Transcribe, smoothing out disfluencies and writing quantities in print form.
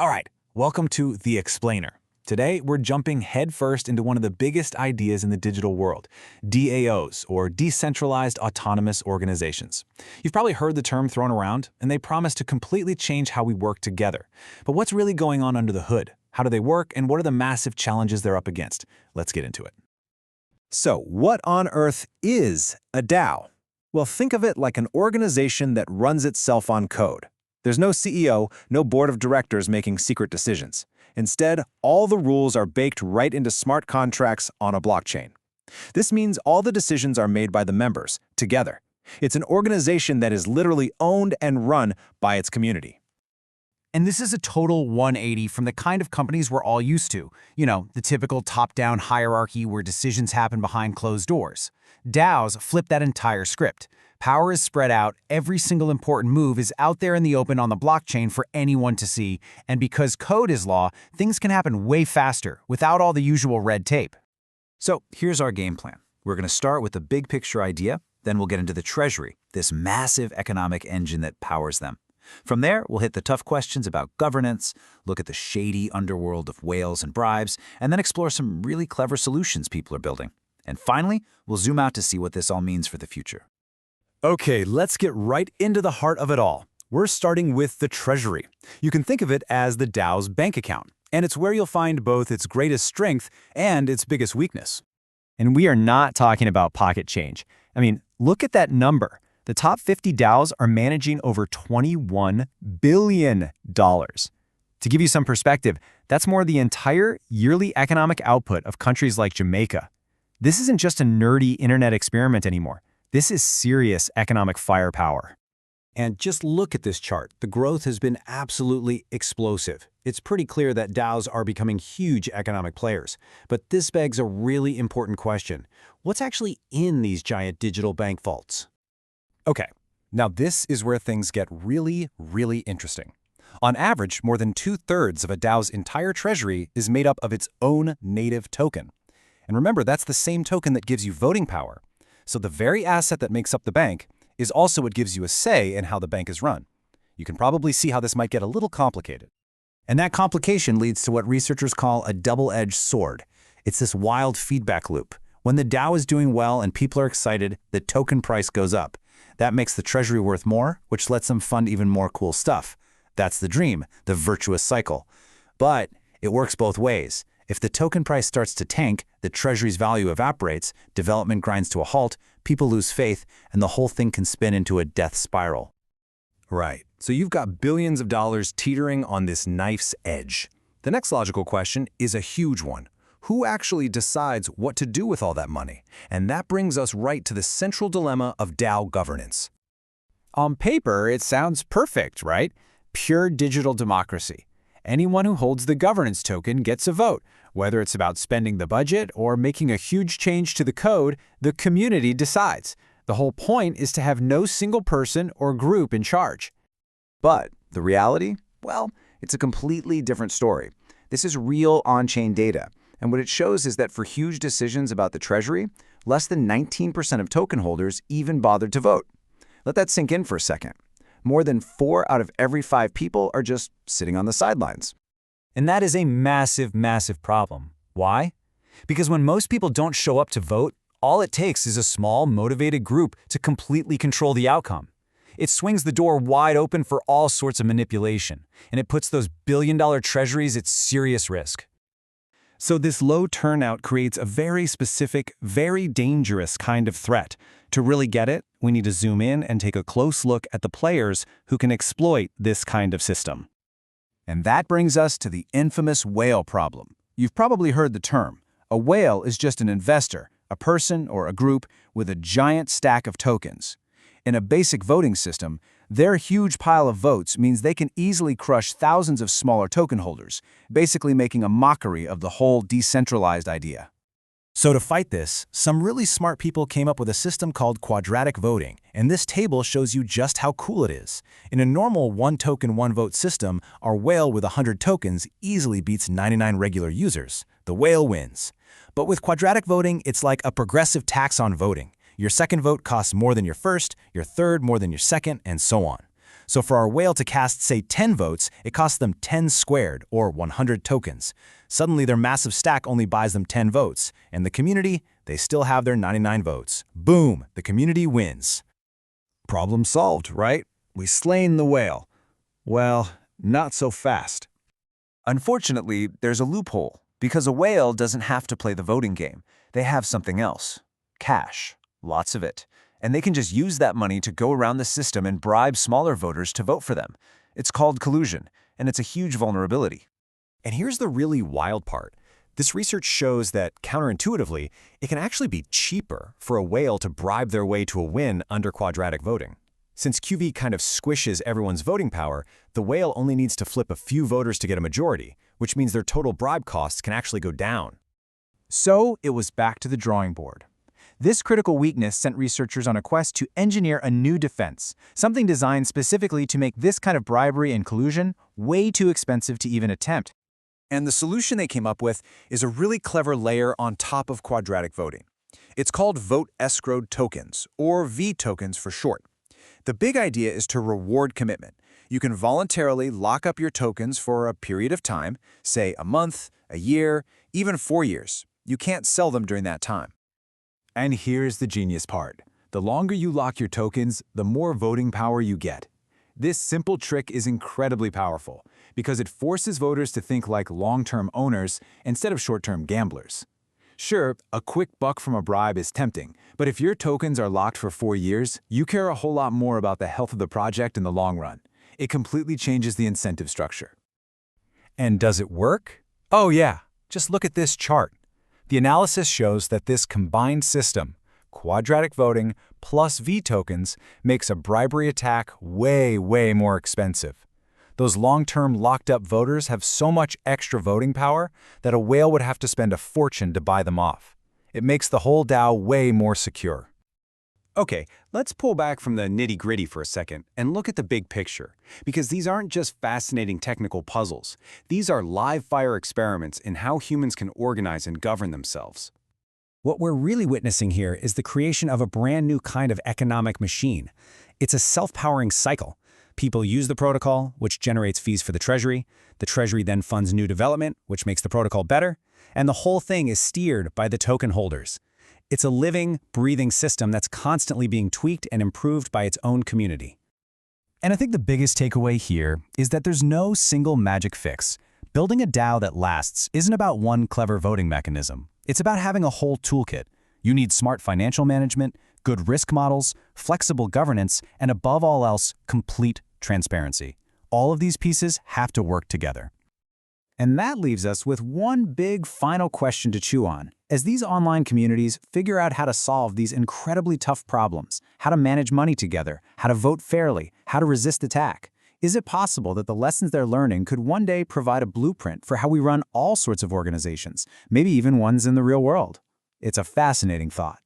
All right, welcome to The Explainer. Today, we're jumping headfirst into one of the biggest ideas in the digital world, DAOs, or Decentralized Autonomous Organizations. You've probably heard the term thrown around, and they promise to completely change how we work together. But what's really going on under the hood? How do they work, and what are the massive challenges they're up against? Let's get into it. So, what on earth is a DAO? Well, think of it like an organization that runs itself on code. There's no CEO, no board of directors making secret decisions. Instead, all the rules are baked right into smart contracts on a blockchain. This means all the decisions are made by the members, together. It's an organization that is literally owned and run by its community. And this is a total 180 from the kind of companies we're all used to. You know, the typical top-down hierarchy where decisions happen behind closed doors. DAOs flip that entire script. Power is spread out, every single important move is out there in the open on the blockchain for anyone to see, and because code is law, things can happen way faster, without all the usual red tape. So here's our game plan. We're going to start with the big picture idea, then we'll get into the treasury, this massive economic engine that powers them. From there, we'll hit the tough questions about governance, look at the shady underworld of whales and bribes, and then explore some really clever solutions people are building. And finally, we'll zoom out to see what this all means for the future. Okay, let's get right into the heart of it all. We're starting with the treasury. You can think of it as the DAO's bank account, and it's where you'll find both its greatest strength and its biggest weakness. And we are not talking about pocket change. I mean, look at that number. The top 50 DAOs are managing over $21 billion. To give you some perspective, that's more the entire yearly economic output of countries like Jamaica. This isn't just a nerdy internet experiment anymore. This is serious economic firepower. And just look at this chart. The growth has been absolutely explosive. It's pretty clear that DAOs are becoming huge economic players. But this begs a really important question. What's actually in these giant digital bank vaults? Okay, now this is where things get really, really interesting. On average, more than 2/3 of a DAO's entire treasury is made up of its own native token. And remember, that's the same token that gives you voting power. So the very asset that makes up the bank is also what gives you a say in how the bank is run. You can probably see how this might get a little complicated. And that complication leads to what researchers call a double-edged sword. It's this wild feedback loop. When the DAO is doing well and people are excited, the token price goes up. That makes the treasury worth more, which lets them fund even more cool stuff. That's the dream, the virtuous cycle. But it works both ways. If the token price starts to tank, the treasury's value evaporates, development grinds to a halt, people lose faith, and the whole thing can spin into a death spiral. Right, so you've got billions of dollars teetering on this knife's edge. The next logical question is a huge one. Who actually decides what to do with all that money? And that brings us right to the central dilemma of DAO governance. On paper, it sounds perfect, right? Pure digital democracy. Anyone who holds the governance token gets a vote. Whether it's about spending the budget or making a huge change to the code, the community decides. The whole point is to have no single person or group in charge. But the reality? Well, it's a completely different story. This is real on-chain data. And what it shows is that for huge decisions about the treasury, less than 19% of token holders even bothered to vote. Let that sink in for a second. More than 4 out of every 5 people are just sitting on the sidelines. And that is a massive, massive problem. Why? Because when most people don't show up to vote, all it takes is a small, motivated group to completely control the outcome. It swings the door wide open for all sorts of manipulation, and it puts those billion-dollar treasuries at serious risk. So this low turnout creates a very specific, very dangerous kind of threat. To really get it, we need to zoom in and take a close look at the players who can exploit this kind of system. And that brings us to the infamous whale problem. You've probably heard the term. A whale is just an investor, a person or a group with a giant stack of tokens. In a basic voting system, their huge pile of votes means they can easily crush thousands of smaller token holders, basically making a mockery of the whole decentralized idea. So to fight this, some really smart people came up with a system called quadratic voting, and this table shows you just how cool it is. In a normal one-token, one-vote system, our whale with 100 tokens easily beats 99 regular users. The whale wins. But with quadratic voting, it's like a progressive tax on voting. Your second vote costs more than your first, your third more than your second, and so on. So for our whale to cast, say, 10 votes, it costs them 10 squared, or 100 tokens. Suddenly, their massive stack only buys them 10 votes, and the community, they still have their 99 votes. Boom! The community wins. Problem solved, right? We slain the whale. Well, not so fast. Unfortunately, there's a loophole, because a whale doesn't have to play the voting game. They have something else. Cash. Lots of it. And they can just use that money to go around the system and bribe smaller voters to vote for them. It's called collusion, and it's a huge vulnerability. And here's the really wild part. This research shows that, counterintuitively, it can actually be cheaper for a whale to bribe their way to a win under quadratic voting. Since QV kind of squishes everyone's voting power, the whale only needs to flip a few voters to get a majority, which means their total bribe costs can actually go down. So it was back to the drawing board. This critical weakness sent researchers on a quest to engineer a new defense, something designed specifically to make this kind of bribery and collusion way too expensive to even attempt. And the solution they came up with is a really clever layer on top of quadratic voting. It's called vote escrowed tokens, or V tokens for short. The big idea is to reward commitment. You can voluntarily lock up your tokens for a period of time, say a month, a year, even 4 years. You can't sell them during that time. And here's the genius part. The longer you lock your tokens, the more voting power you get. This simple trick is incredibly powerful because it forces voters to think like long-term owners instead of short-term gamblers. Sure, a quick buck from a bribe is tempting, but if your tokens are locked for 4 years, you care a whole lot more about the health of the project in the long run. It completely changes the incentive structure. And does it work? Oh yeah, just look at this chart. The analysis shows that this combined system, quadratic voting plus V tokens, makes a bribery attack way more expensive. Those long-term locked-up voters have so much extra voting power that a whale would have to spend a fortune to buy them off. It makes the whole DAO way more secure. Okay, let's pull back from the nitty-gritty for a second and look at the big picture, because these aren't just fascinating technical puzzles. These are live-fire experiments in how humans can organize and govern themselves. What we're really witnessing here is the creation of a brand new kind of economic machine. It's a self-powering cycle. People use the protocol, which generates fees for the treasury then funds new development, which makes the protocol better, and the whole thing is steered by the token holders. It's a living, breathing system that's constantly being tweaked and improved by its own community. And I think the biggest takeaway here is that there's no single magic fix. Building a DAO that lasts isn't about one clever voting mechanism. It's about having a whole toolkit. You need smart financial management, good risk models, flexible governance, and above all else, complete transparency. All of these pieces have to work together. And that leaves us with one big final question to chew on. As these online communities figure out how to solve these incredibly tough problems, how to manage money together, how to vote fairly, how to resist attack, is it possible that the lessons they're learning could one day provide a blueprint for how we run all sorts of organizations, maybe even ones in the real world? It's a fascinating thought.